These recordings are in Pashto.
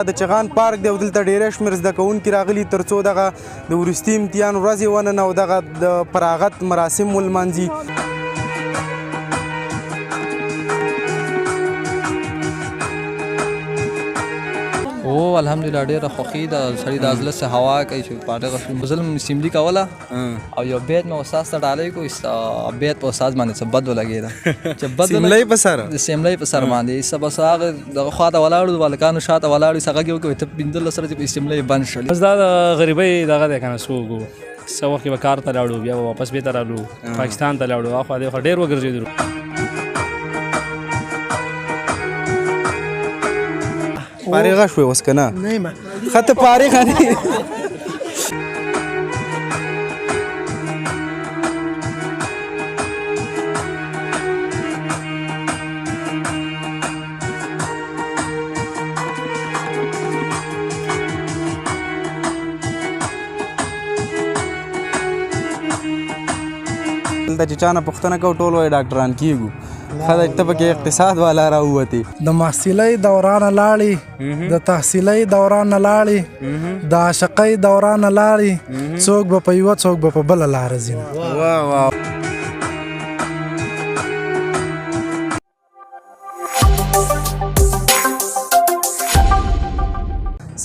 د چغان پارک دی او دلته ډېری شمېر زده کوونکي راغلي تر څو دغه د وروستي امتحان ورځې وننه او دغه د فراغت مراسم ولمانځي. او الحمدلله ډېره خوښي ده سړي د زړه څخه هوا کوي چې په هغه زه سیملي کوله او یو بیت مې استاد ته ډالۍ کړو بیت په استاد باندې څه بد ولګېده چې بد سیملۍ په سر سیملۍ په سر باندې څه بس هغه دغه خواته ولاړو هلکانو شاته ولاړو څه غږ یې وکړ ته 15 سره چې سیملۍ بند شولې بس دا د غریبۍ دغه دی که نه څوک و څه وخت کې به کار ته لاړو بیا به واپس بېرته رالو پاکستان ته لاړو اخوا دېخوا ډېر وګرځېدلو. فارغه شوې اوس که نه؟ نه یم ښه ته فارغه نه دلته چې چا نه پوښتنه کوو ټول وایي ډاکټران کېږو. ښه ده چې ته پکې اقتصاد والا راووتې. د محصلۍ دوران لاړې د تحصیلۍ دوران لاړې د عاشقۍ دوران لاړې څوک به په یوه څوک به په بله لاره ځي. واه واه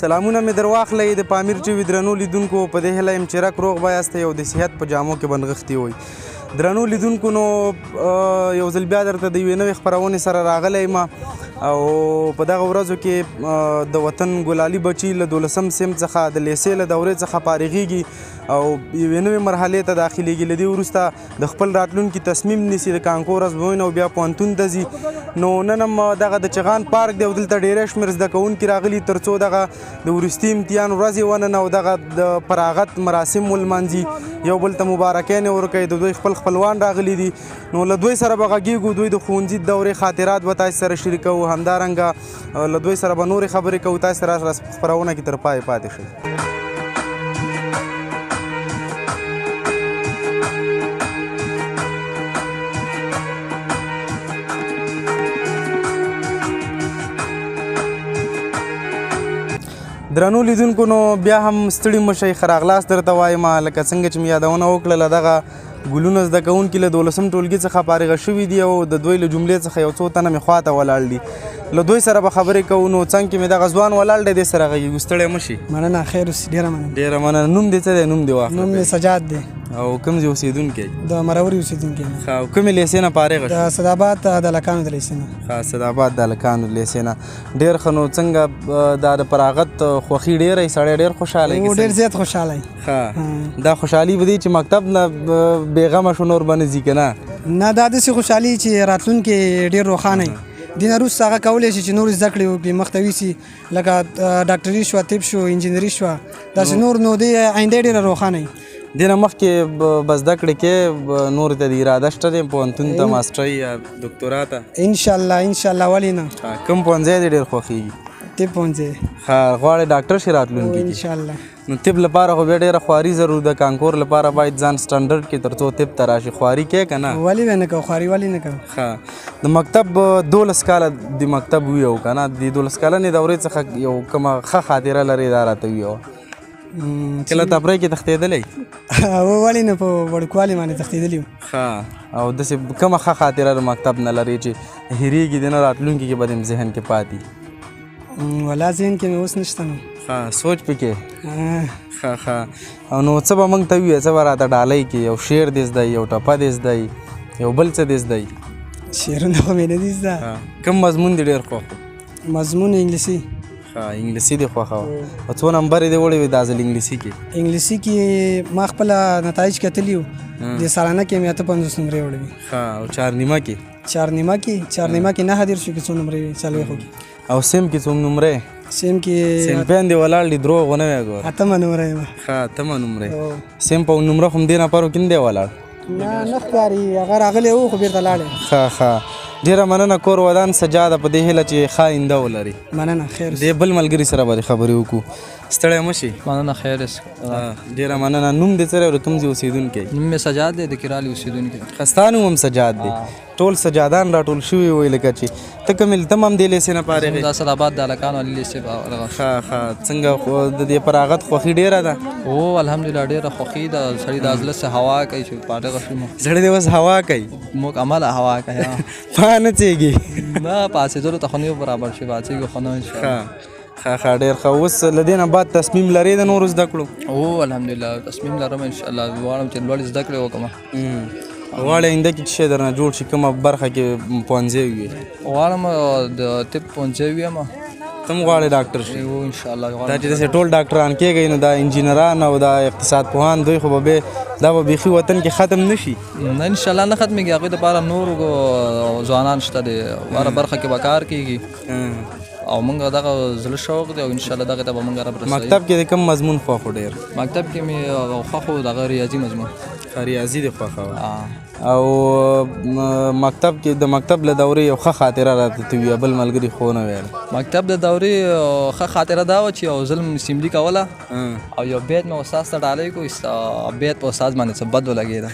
سلامونه مې در واخلئ د پامیر ټي وي درنو لیدونکو په دې هیله یم چې رک روغ به یاستئ او د صحت په جامو کې بنغښتي وئ. درنو لیدونکو نو یو ځل بیا درته د یوې نوې خپرونې سره راغلی یم او په دغه ورځو کې د وطن ګلالي بچي له 12 سیم څخه د لیسې له دورې څخه فارغېږي او یوې نوې مرحلې ته داخلېږي. له دې وروسته د خپل راتلونکي تصمیم نیسي د کانکور ازموینه او بیا پوهنتون ته ځي. نو نن هم دغه د چغان پارک دی او دلته ډېری شمېر زده کوونکي راغلي تر څو دغه د وروستي امتحان ورځې وننه او دغه د فراغت مراسم ولمانځي، یو بل ته مبارکیانې ورکوي. د دوی خپل خپلوان راغلي دي نو له دوی سره به غږېږو، دوی د ښوونځي د دورې خاطرات به تاسو سره شریکوو، همدارنګه له دوی سره به نورې خبرې کوو. تاسو سره خپرونه کې تر پای پاتې شئ. درنو لیدونکو نو بیا هم ستړي مه شئ، ښه راغلاست درته وایم. لکه څنګه چې مې یادونه وکړله دغه ګلونه زده کوونکي له 12 ټولګي څخه فارغه شوي دي او د دوی له جملې څخه یو څو تنه مې خواته ولاړ دي. له دوی سره به خبرې کوو. نو څنګ کې مې دغه ځوان ولاړ دی، دې سره غږېږو. ستړی مه شي. مننه، خیر اوسې. ډېره مننه. ډېره مننه. نوم دې څه دی؟ نوم دې واخله. نوم مې سجاد دی. او کوم ځای اوسېدونکی؟ د مروري اوسېدونکی یم. ښه، او کومې لیسې نه فارغه شوې؟ د سعدآباد د هلکانو د لیسې نه. ښه، سعدآباد د هلکانو لیسې نه. ډېر ښه. نو څنګه دا د فراغت خوښي ډېره وي؟ سړی ډېر خوشحاله وي؟ ډېر زیات خوشحاله وي. ښه، دا خوشحالي به دی چې مکتب نه بېغمه شو نور به نه ځي که نه؟ نه، دا داسې خوشحالي چې راتلونکی ډېر روښانه وي. دې نه وروسته هغه کولی شي چې نور زده کړې وکړي، مخته یوسي، لکه ډاکټري شوه، طب شو، انجینري شوه، داسې نور. نو دې آینده ډېره روښانه وي. دې نه مخکې به زده کړې کې نور ته د اراده شته دی پوهنتون ته، ماسټرۍ یا دکتورا ته؟ انشاءالله انشاءالله. ولې نه؟ کوم پوهنځی دې ډېر خوښېږي؟ طب پوهنځی. ښه، غواړې ډاکټر شي راتلونکي کې؟ انشاءالله. نو طب لپاره خو بیا ډېره خواري ضرور ده. کانکور لپاره باید ځان سټنډرډ کې تر څو طب ته راشي. خواري کوې که نه؟ ولې به نه کوو، خواري ولې نه کوو. ښه، د مکتب 12 کاله د مکتب وي او که نه د 12 کلنې دورې څخه یو کومه ښه خاطره لرې دا راته ویوه. کله تفریح کې تښتېدلی؟ ولې نه، په وړوکوالي باندې تښتېدلی وم. ښه، او داسې کومه ښه خاطره د مکتب نه لرې چې هېرېږي دې نه، راتلونکي کې به دې ذهن کې پاتې؟ ولا ذهن کې مې اوس نشته نو. ښه، سوچ پکې. ښه، او نو څه به موږ ته ووایې؟ څه به راته ډالۍ کې؟ یو شعر دې زده، یو ټپه دې زده، یو بل څه دې زده؟ شعرونه خو مې نه دي زده. کوم مضمون دې ډېر خوښ؟ مضمون انګلیسي. ښه، انګلیسي دې خوښه وه. په څو نمبرې دې وړې وې دا ځل انګلیسي کې؟ انګلیسي کې ما خپله نتایج کتلي وو. د سالانه کې مې 58 نمرې وړې وې. ښه، او چارنیمه کې؟ چارنیمه کې 9 دېرشو کې څو نمرې وې؟ څلوېښتو کې. او سیم کې څوم نمرې؟ سیم کې سیمپیان دې ولاړ دي، دروغ ونه وایه ګوره. 8 نمرې وه. ښه، 8 نمرې. سیم په نمره خو دې نفرو کې نه دی ولاړ؟ نه ښکاري، هغه راغلی و خو بېرته لاړی. ښه، ډېره مننه. کور ودان سجاده په دې هیله چې ښه آینده ولري. مننه، خیر. دې بل ملګري سره به خبرې وکړو. ستړی مه شي. مننه، خیر. ډېره مننه. نوم دې څه دی او کوم ځای اوسېدونکی؟ نوم مې سجاد دی، د کرالی اوسېدونکی. ښه، ستا نوم هم سجاد دی. ټول سجادان راټول شوي وي لکه چې ته کومې ته هم همدې لیسې نه فارغ یې؟ د اسداباد د هلکانو علي لیسې په دغه ښه ښه څنګه خو د دې فراغت خوښي ډېره ده؟ او الحمدلله ډېره خوښي ده سړي د زړه څخه هوا کوي چې په دغه شي زړه دې اوس هوا کوي موږ عمله هوا کوي پا نه څېږي نه پاسېدلو ته خو نه یو برابر شي پاڅېږو خو نه انشاءالله ښه ډېر ښه اوس له دې نه بعد تصمیم لرې د نورو زده کړو؟ او الحمدلله تصمیم لرم انشاءالله غواړم چې لوړې زده کړې وکړم غواړې آینده کې څه شی درنه جوړ شي کومه برخه کې پوهنځی وي؟ غواړم د طب پوهنځی ویم ته هم غواړې ډاکټر شي؟ او انشاءالله دا چې داسې ټول ډاکټران کېږئ نو دا انجینران او دا اقتصاد پوهان دوی خو به دا به بیخي وطن کې ختم نه شي. نه انشاءالله نه ختمېږي هغوی دپاره نور ځوانان شته دی هره برخه کې به کار کېږي او موږ دغه زړه شوق دی او انشاءالله دغه ته به موږ رب رسوي. مکتب کې د کوم مضمون خوښ و ډېر؟ مکتب کې مې خوښ و دغه ریاضي مضمون ریاضي دې خوښه وه او مکتب کې د مکتب له دورې یو ښه خاطره راته ته وي بل ملګري خو نه ویل؟ مکتب د دورې ښه خاطره دا وه چې یو ځل مې سیملي کوله او یو بیت مې استاد ته ډالۍ کړو بیت په استاد باندې څه بد ولګېده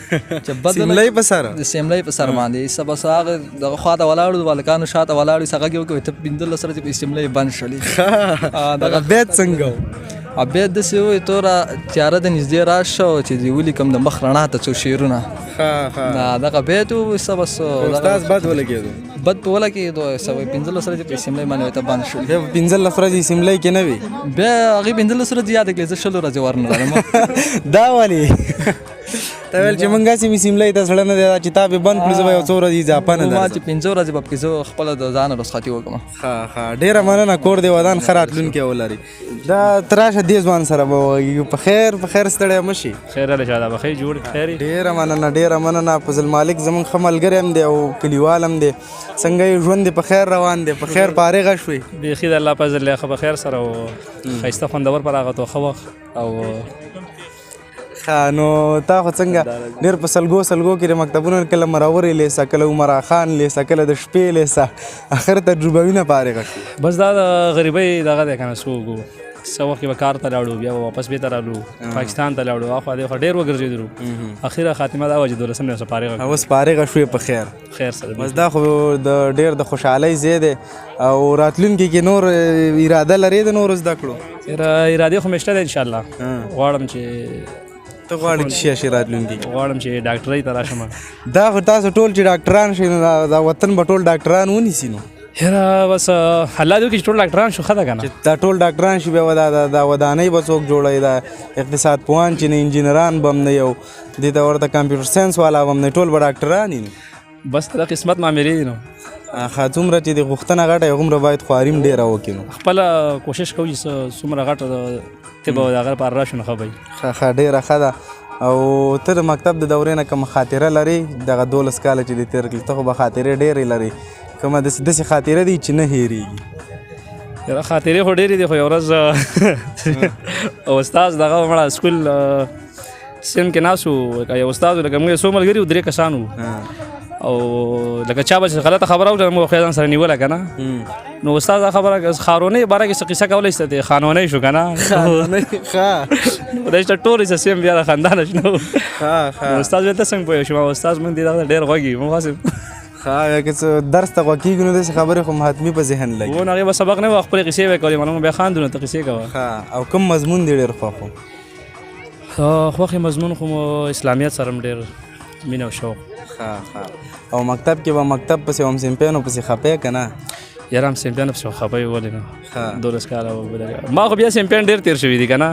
سیملۍ په سر؟ د سیملۍ په سر باندې څه بس هغه دغه خواته ولاړو هلکانو شاته ولاړو څه غږ یې وکړ ته 15 سره چې په سیملۍ بند شولې دغه بیت څنګه و؟ بیت داسې وایي توره تیاره د نږدې راشه چې دې ولیکم د مخ رڼا ته څو شعرونه دغه بیت و څه بس استاد بد ولګېدو؟ بد په ولګېدو څه وایي 15 ورځې په سیملۍ باندې ته بند شولې بیا 15 ورځې سیملۍ کې نه وي؟ بیا هغې 15 ورځې یاد کړې زه 16 ورځې ورنه راغلم دا ولې؟ ته ویل چې موږ هسې مې سیملۍ ته زړه نه دی چې تا به بند کړو زه به یو څو ورځې اضافه نه ما چې 15 ورځې به پکې زه خپله د ځانه رخصتي وکړم. ښه ډېره مننه کور دې ودان ښه راتلونکی ولري. دا ته راشه دې ځوان سره به وغږېږو په خیر ستړی مه شي. خیر هله شاده بخیر جوړ خیر ډېره مننه فضل مالک زموږ ښه ملګری هم دی او کلیوال هم دی څنګه یې ژوند دې په خیر روان دی په خیر فارغه شوې؟ بیخي د الله فضل دی ښه په خیر سره او ښایسته خوندور په راغت و ښه وخت او نو تا خو څنګه ډېر په سلګو کې د مکتبونو کله مراورې لیسه کله عمرا خان لیسه کله د شپې لیسه اخر تجربوي نه فارغه شي؟ بس دا د غریبۍ دغه دی که نه څه وکړو څه وخت کې به کار ته لاړو بیا به واپس بېرته رالو پاکستان ته لاړو اخوا دېخوا ډېر وګرځېدلو اخره خاتمه دا وه چې 12 نه فارغه اوس فارغه شوې په خیر سره بس دا خو ډېر د خوشحالۍ ځای دی او راتلونکي کې نور اراده لرې د نورو زده کړو؟ ارادې خو مې شته دی انشاءالله غواړم چې ته غواړې چې شي راتلونکي کې؟ غواړم چې ډاکټرۍ ته راشم. دا خو تاسو ټول چې ډاکټران شئ نو دا وطن به ټول ډاکټران ونیسي نو؟ یاره بس الله دې وکړي چې ټول ډاکټران شو ښه ده که نه؟ دا ټول ډاکټران شي بیا دا ودانۍ به څوک جوړوي دا اقتصاد پوهان چې نه انجینران به هم نه یو دې ته ورته کمپیوټر ساینس والا به هم نه ټول به ډاکټران وي نو؟ بس د قسمت معاملې دي نو څومره چې د غوښتنه غټه وي هغومره باید خواري هم ډېره وکړي نو خپله کوشش کوو چې څومره غټه طب او د هغه لپاره راشو نو ښه به وي. ډېره ښه ده. او ته د مکتب د دورې نه کومه خاطره لرې دغه 12 کاله چې دې تېر کړي ته خو به خاطرې ډېرې لرې کومه داسې خاطره دي چې نه هېرېږي؟ یاره خاطرې خو ډېرې دي خو یو ورځ او استاد دغه مړه سکول سیم کې ناست وو یو استاد لکه موږ 100 ملګري وو 3 کسان وو او لکه چا به چې غلطه خبره وکړه موږ خو یې ځان سره نیوله که نه نو استاد دا خبره خارونۍ باره کې څه قصه کولی شته دی خانونۍ شو که نه دا چې ټول یې سیم بیا د خندانه شنو استاد بیا ته څنګه پوه شو استاد موږ دې دغه ډېر غوږ یو موږ هسې که څه درس ته غوږ کېږو نو داسې خبرې خو حتمي په ذهن لګي و نو هغې به سبق نه وه خپلې قصې به یې کولې مالومه بیا خاندو نو ته قصې کوه. او کوم مضمون دې ډېر خوښ و؟ خوښ مضمون خو مو اسلامیت سره هم ډېر مینه او شوق. او مکتب کې به مکتب پسې هم سیمپیانو پسې خپې که نه؟ یاره هم سیمپیانو پسې خپه یې ولې نه 12 کاله ما خو بیا سیمپیان ډېر تېر شوي دي که نه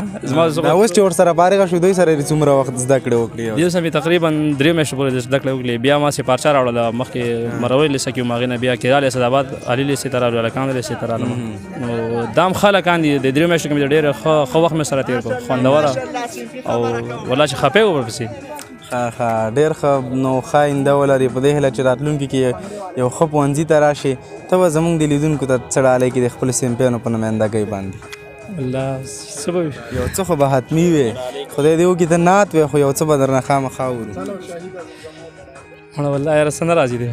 اوس چې ورسره فارغه شو دوی سره څومره وخت زده کړې وکړې؟ دې سره مې تقریبا 3 میاشتې پورې زده کړې وکړې بیا ما سې پارچه راوړله مخکې مروړې لیسه کې وم هغې نه بیا کیدال اسداباد علي لیسې ته رالو هلکانو لیسې ته رالم نو دا هم ښه هلکان دي د 3 میاشتو کې مې ډېر ښه وخت مې سره تېر کړو خوندوره او والله چې خپې و ورپسې ډېر ښه نو ښه آینده ولري په دې هیله چې راتلونکي کې یو ښه پوهنځي ته راشي ته به زموږ د لیدونکو ته څه ډالۍ کړي د خپلو سیمپیانو په نمایندګۍ باندې؟ الله څه به وي یو څه خو به حتمي وي خدای دې وکړي ته نعت وی خو یو څه به درنه خامخا اورو. مړه والله یاره څه نه راځي دی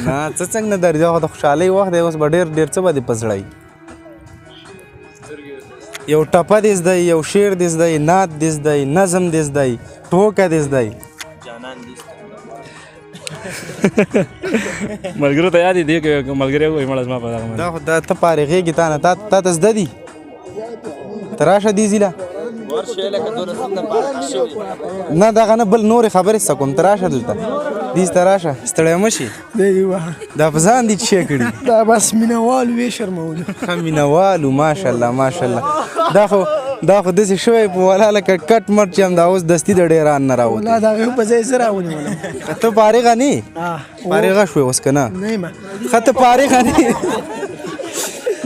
نه څه څنګه نه درځي خو د خوشحالۍ وخت دی اوس به ډېر څه به دې په زړه یو ټپه دې زده یو شعر دې زده نعت دې زده نظم دې زده ټوکه دې زده ملګرو ته یاد دی که ملګری وایي مړه زما په دغه دا خو ته فارغېږي تا نه تا ته زده دي ته راشه دې ځي له نه دغه نه بل نورې خبرې څه کوم ته راشه دلته دیز ته راشه ستړی مه شي دا په ځان دي چې شی کړي دا بس مینهوال وې شرمولو ښه مینهوالو ماشاءالله ماشاءالله دا خو داسې شوی په والا لکه کټ مټ چې همدا اوس دستي د ډیران نه راوتی لا د هغې په ځای زه راونیولم ته فارغه نه یې فارغه شوې اوس که نه نه یم ښه ته فارغه نه یې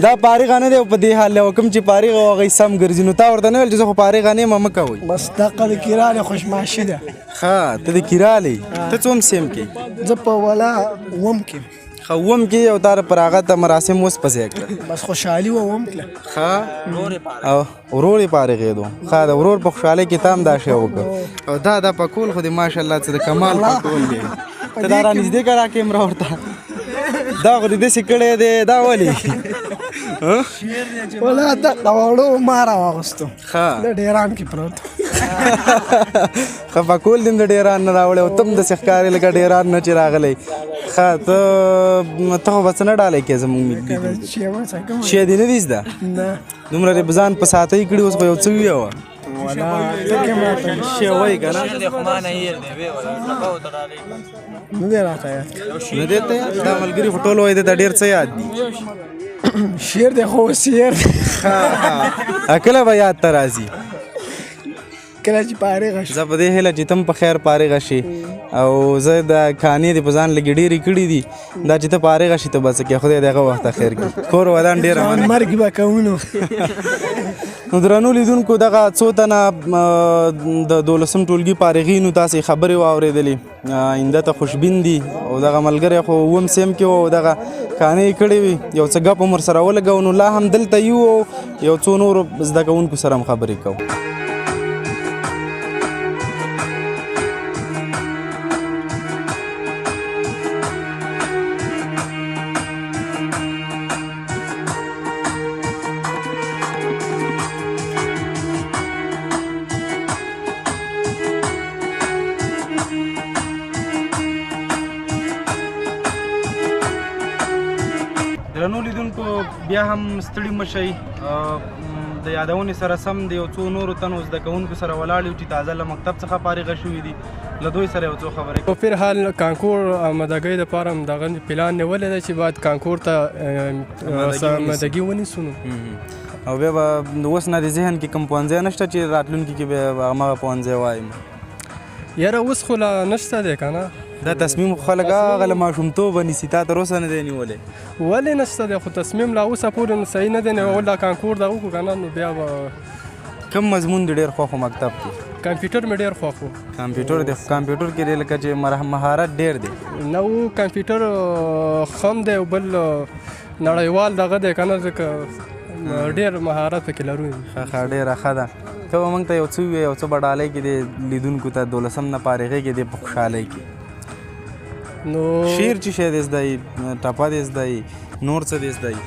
دا فارغه نه دی او په دې حال دی او کوم چې فارغه و هغوی سم ګرځي نو تا ورته نه ویل چې زه خو فارغه نه یم مه کوئ بس دقه د کیراله خوشماشي ده ښه ته د کیرالی ته څوم سیم کې زه په ولا وم کې ښه اووم کې او تا پر هغه ته مراسم اوس پسې کړه بس خوشحالي وم کړه ښه او ورور یې فارغېدو ښه د ورور په خوشحالۍ کې تا هم دا شی وکړه او دا پکول خو د ماشاءالله څه د کمال پکول دی ته دا رانږدې کړه کیمرا ورته دا خو دې داسې کړی دی دا ولې ولا دقه وړو ما راواغستو ښه د ډیران کې پروت ښه پکول دې د ډیران نه راوړی او ته هم داسې ښکارې لکه ډیران نه چې راغلی ښه ته خو به څه نه ډالۍ کې زموږ شی دې نه دي زده دومره دې په ځان په ساتۍ کړي اوس خو یو څه ویوه شی وایي که نه نه دی راته یاد نه دی ته یاد دا ملګري خو ټول وایي دی ته ډېر څه یاد دي شعر دی خو شعر دی کله به یاد ته راځي کله چې فارغه شي زه په دې هیله چې تم په خیر فارغه شي او زه د کانې دې په ځان لږې ډېرې کړي دي دا چې ته فارغه شي ته به څه کوې خدای دې هغه وخته خیر کړي کور ودان ډېره مرګ به کوو نو درنو لیدونکو دغه څو تنه د 12 ټولګي فارغینو تاسې خبرې واورېدلې آینده ته خوشبین دي او دغه ملګری خو اووم سیم کې و او دغه کانې یې کړې وي یو څه ګپ هم ورسره ولګو نو لا هم دلته یو او یو څو نورو زده کوونکو سره هم خبرې کوو درنو لیدونکو بیا هم ستړي مه شئ د یادونې سره سم د یو څو نورو تنو زده کوونکو سره ولاړ یو چې تازه له مکتب څخه فارغه شوي دي له دوی سره یو څو خبرې په فر حال کانکور آمادګۍ دپاره هم دغه پلان نیولی دی چې باید کانکور ته آمادګي ونیسو او بیا به اوس نه د ذهن کې کوم پوهنځی نشته چې راتلونکي کې بیا همغه پوهنځی وایم یاره اوس خو لا نشته دی که نه دا تصمیم خلک هغه له ماشومتوبه نیسي تا تر اوسه نه دی نیولی ولې نشته دی خو تصمیم لا اوسه پورې نو صحیح نه دی نیول دا کانکور دغه وکړو که نه نو بیا به کوم مضمون دی ډېر خوښ و مکتب کې کمپیوټر مې ډېر خوښ و کمپیوټر دی کمپیوټر کې دی لکه چې مهارت ډېر دی نو کمپیوټر خم دی او بل نړیوال دغه دی که نه ځکه ډېر مهارت پکې لرو ښه ډېره ښه ده ته به موږ ته یو څه ووایې یو څه به ډالۍ کې دی لیدونکو ته 12 نه فارغېږي دی په خوشحالۍ کې نو شعر چې شی دی زده یي ټپه دی زده یي نور څه دی زده یي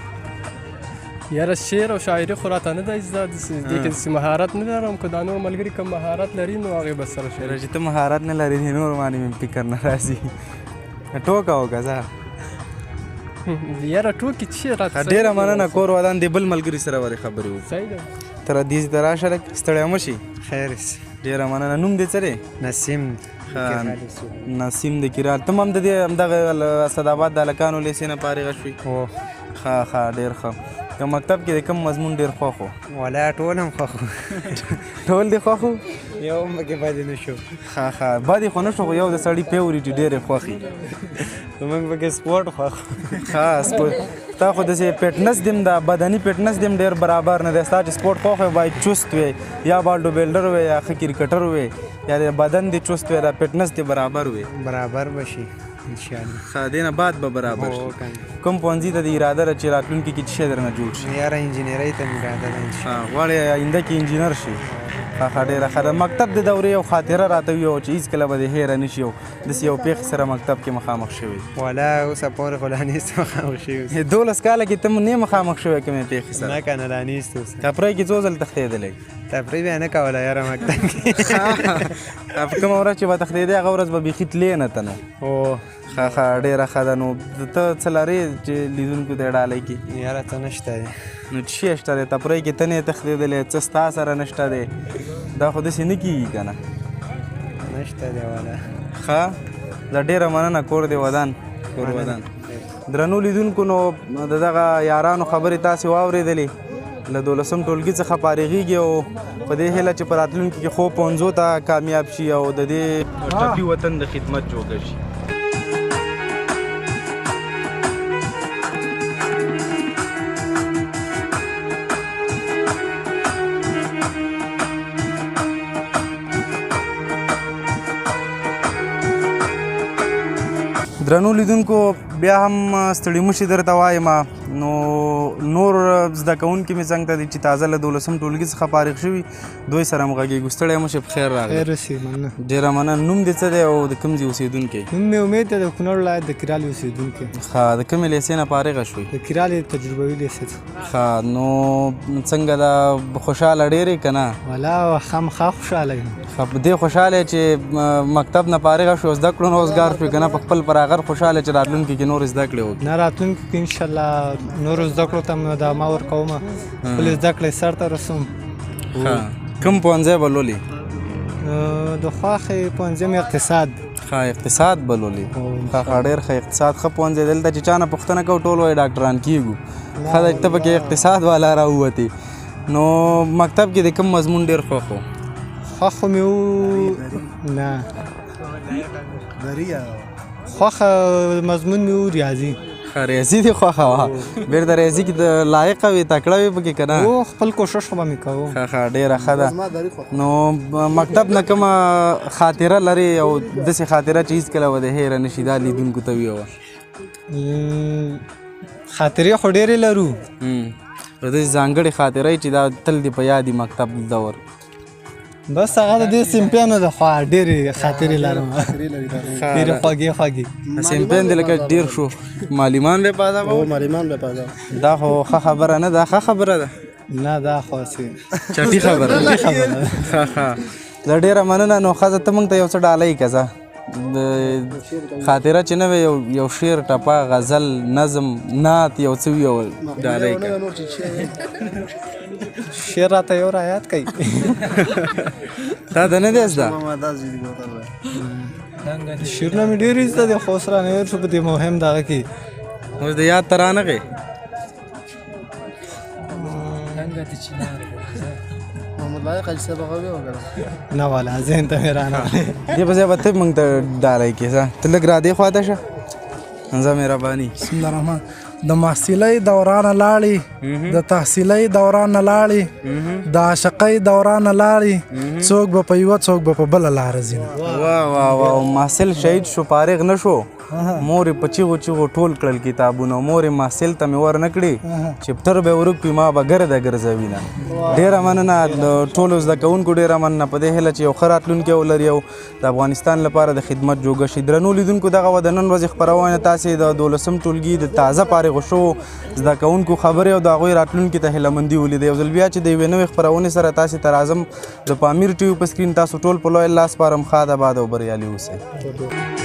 یاره شعر او شاعري خو راته نه دی زده دې کې داسې مهارت نه لرم که دا نور ملګري کوم مهارت لري نو هغې به سره شعر چې ته مهارت نه لرې نور باندې مې فکر نه راځي ټوکه وکړه ځه یاره ټوکې چې راته ډېره مننه کور ودان دی بل ملګري سره ورې خبرې وکړو صحیح ده تر دیز ته راشه لږ ستړی مه شي خیر ډېره مننه نوم دې څه دی نسیم نسیم د کیرال ته هم د دې همدغه اسداباد د هلکانو لیسې نه فارغه شوي ښه ښه ډېر ښه که مکتب کې د کوم مضمون ډېر خوښ و ولا ټول هم خوښ ټول دې خوښ و یو هم پکې پاتې نه شو ښه ښه بدې خو نه شو خو یو د سړي فیورټ ډېرې خوښې زموږ پکې سپورټ خوښ ښه سپورټ تا خو داسې فټنس دې هم د بدني فټنس دې هم ډېر برابر نه دی ستا چې سپورټ خوښ وی باید چست وی یا بالډو بیلډر وی یا ښه کرکټر وی یا د بدن دې چست وی دا فټنس دې برابر وی برابر به شي انشاءالله ښه دې نه بعد به برابر شي کوم پوهنځي ته د اراده ده چې راتلونکي کې څه شی درنه جوړ شي یاره انجینرۍ ته مې اراده ده غواړې آینده کې انجینر شي ښه ډېره ښه ده مکتب د دورې یو خاطره راته وي چې هېڅکله به دې هېره نه شي او داسې یو پېښې سره مکتب کې مخامخ شوی ولا اوسه پورې خو لا نیسته مخامخ شوي 12 کاله کې ته نه مخامخ شوی کومې پېښې سره نه که نه لا نیسته اوسه کپړی کې څو ځل تښتېدلی تفریح بیا نه کوله یاره مکتب کې په کومه ورځ چې به تښتېدې هغه ورځ به بیخي تلې نه ته نه او ښه ډېره ښه ده نو ته څه لرې چې لیدونکو ته یې ډالۍ کړي یاره څه نشته دی نو څه شی شته دی تفریح کې ته نه یې تښتېدلی څه ستا سره نشته دی دا خو داسې نه کېږي که نه نشته دی والا ښه دا ډېره مننه کور دی ودان کور ودان درنو لیدونکو نو د دغه یارانو خبرې تاسې واورېدلې له 12 ټولګي څخه فارغېږي او په دې هیله چې په راتلونکي کې خوب پوهنځو ته کامیاب شي او د دې ټپي وطن د خدمت جوګه شي درنو لیدونکو بیا هم ستړي مشي درته وایم نو نور زده کوونکي مې څنګ ته دي چې تازه له 12 ټولګي څخه فارغ شوي دوی سره هم غږېږو ستړی مشي په خیر راغلی خیر اوسې مننه ډېره مننه نوم دې څه دی او د کوم ځای اوسېدونکی نوم مې امید دی د کونړ ولایت د کیرالې اوسېدونکی ښه د کومې لیسې نه فارغه شوې د کیرالې تجربوي لیسې ښه نو څنګه ده خوشحاله ډېرې که نه والا خامخا خوشحاله یم ښه په دې خوشحاله چې مکتب نه فارغه شوې زده کړو نه اوزګار شوې که نه په خپل پر هغه خوشحاله چې راتلونکي کې نور زده کړې وکړي نه راتلونکي کې انشاءالله نورو زده کړو ته م ادامه ورکوم خپلې زده کړې سر ته رسوم ښه کوم پوهنځی به لولې د خوښې پوهنځی مې اقتصاد ښه اقتصاد به لولې ښه ډېر ښه اقتصاد ښه پوهنځی دلته چې چا نه پوښتنه کوو ټول وایي ډاکټران کېږو ښه ده چې ته پکې اقتصاد والا راووتې نو مکتب کې د کوم مضمون ډېر خوښ و خوښ مې نه خوښه مضمون مې و ریاضي ښه ریاضي دې خوښه وه بېرته ریاضي کې د لایقه وې تکړه وې پکې که نه او خپل کوشش به مې کوو ښه ډېره ښه ده نو مکتب نه کومه خاطره لرې او داسې خاطره چې هېڅکله به د هېره نه شي دا لیدونکو ته ویوه خاطرې خو ډېرې لرو داسې ځانګړې خاطره چې دا تل دې په یاد مکتب دور بس هغه د دې سیمپیانو د خوا ډېرې خاطرې لرم ډېرې خوږې خوږې سیمپیان دې لکه ډېر شو معلمان به پاده به معلمان به پاده دا خو ښه خبره نه ده ښه خبره ده نه دا خو چټي خبره زه ډېره مننه نو ښځه ته موږ ته یو څه ډالۍ که زه خاطره چې نه وي یو شعر ټپه غزل نظم نعت یو څه وي ډالۍ که شعر راته یو رایاد کوي تا ته نه دی زده شعرونه مې ډېر زده دي خو اوس رانه هېر شو په دې مهم دغه کې اوس د یاد ته رانغې نه والا ذهن ته مې رانغلی دې په ځای به ته موږ ته ډالۍ کې ځه ته لږ را دې خوا ته شه ځه مهرباني بسم الله الرحمن د محصلۍ دوران لاړې د تحصیلۍ دوران لاړې د عاشقۍ دوران لاړې څوک به په یوه څوک به په بله لاره ځي واه واه واه محصل شهید شو فارغ نه شو مور یې په چیغو چیغو ټول کړل کتابونه مور یې محصل ته مې ور نه کړي چپټر به ورک کړي ما به ګرده ګرځوینه ډېره مننه د ټولو زده کوونکو ډېره مننه په دې هیله چې یو ښه راتلونکی ولري او د افغانستان لپاره د خدمت جوګه شي درنو لیدونکو دغه وه د نن ورځې خپرونه تاسې د 12 ټولګي د تازه فارغو شوو زده کوونکو خبرې او د هغوی راتلونکي ته هیلهمندي ولیده یو ځل بیا چې د یوې نوې خپرونې سره تاسې ته راځم د پامیر ټي وي په سکرین تاسو ټول په لوی الله سپارم ښاد آباد او بریالي اوسئ